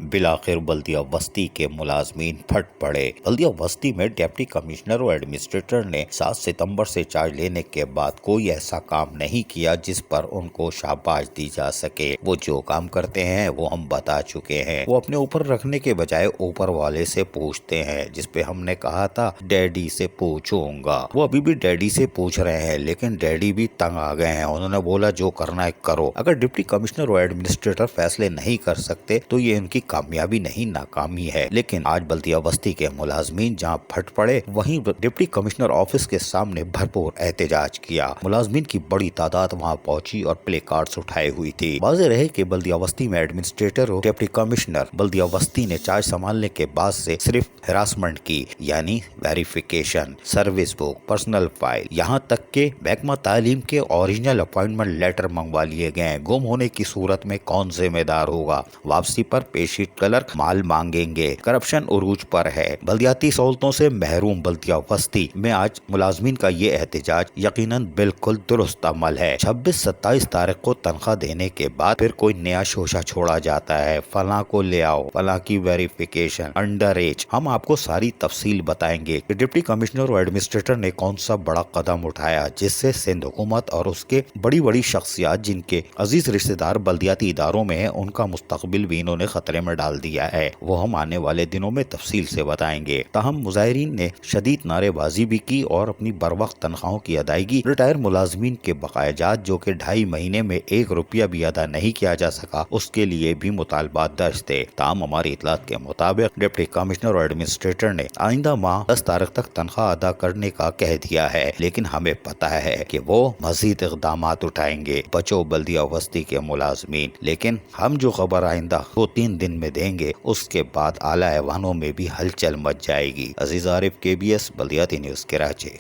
बिलाखिर बल्दिया बस्ती के मुलाजमीन फट पड़े। बल्दिया बस्ती में डिप्टी कमिश्नर और एडमिनिस्ट्रेटर ने 7 सितंबर से चार्ज लेने के बाद कोई ऐसा काम नहीं किया जिस पर उनको शाबाश दी जा सके। वो जो काम करते हैं वो हम बता चुके हैं। वो अपने ऊपर रखने के बजाय ऊपर वाले से पूछते हैं, जिसपे हमने कहा था डैडी से पूछूंगा। वो अभी भी डैडी से पूछ रहे हैं, लेकिन डैडी भी तंग आ गए हैं। उन्होंने बोला जो करना है करो। अगर डिप्टी कमिश्नर और एडमिनिस्ट्रेटर फैसले नहीं कर सकते तो ये उनकी कामयाबी नहीं नाकामी है। लेकिन आज बल्दिया बस्ती के मुलाजमीन जहाँ फट पड़े, वहीं डिप्टी कमिश्नर ऑफिस के सामने भरपूर एहतजाज किया। मुलाजमीन की बड़ी तादाद वहाँ पहुंची और प्ले कार्ड्स उठाए हुई थी। वाज़ेह रहे कि बल्दिया बस्ती में एडमिनिस्ट्रेटर और डिप्टी कमिश्नर बल्दिया बस्ती ने चार्ज संभालने के बाद से सिर्फ हिरासमेंट की, यानी verification, service book, personal file, यहाँ तक के महकमा तालीम के ओरिजिनल अपॉइंटमेंट लेटर मंगवा लिए गए। गुम होने की सूरत में कौन जिम्मेदार होगा? वापसी पर पेशीट क्लर्क माल मांगेंगे। करप्शन उरूज पर है। बल्दियाती सहूलतों से महरूम बल्दिया बस्ती में आज मुलाजमीन का ये एहतजाज यकीनन बिल्कुल दुरुस्त अमल है। 26-27 तारीख को तनख्वाह देने के बाद फिर कोई नया शोशा छोड़ा जाता है, फलां को ले आओ, फलां की वेरिफिकेशन, अंडर एज। हम आपको सारी तफसील बताएंगे कि डिप्टी कमिश्नर और एडमिनिस्ट्रेटर ने कौन सा बड़ा कदम उठाया जिससे सिंध हुकूमत और उसके बड़ी बड़ी शख्सियात जिनके अजीज रिश्तेदार बल्दियाती इदारों में है, उनका मुस्तकबिल भी इन्होंने खतरे में डाल दिया है। वो हम आने वाले दिनों में तफसील से बताएंगे। ताहम मुजाहिरीन ने शदीद नारेबाजी भी की और अपनी बरवक्त तनख्वाहों की अदायगी, रिटायर मुलाजमीन के बकायाजात जो कि 2.5 महीने में 1 रुपया भी अदा नहीं किया जा सका, उसके लिए भी मुतालबात दर्ज थे। ताहम हमारी इतलात के मुताबिक डिप्टी कमिश्नर और एडमिनिस्ट्रेटर ने आइंदा माह 10 तारीख तक तनख्वाह अदा करने का कह दिया है, लेकिन हमें पता है कि वो मजीद इक़दामात उठाएंगे। बचो बल्दिया बस्ती के मुलाजमीन। लेकिन हम जो खबर आइंदा 2-3 दिन में देंगे, उसके बाद आला ऐवानों में भी हलचल मच जाएगी। अजीज आरिफ, KBS बल्दियाती न्यूज़, कराची।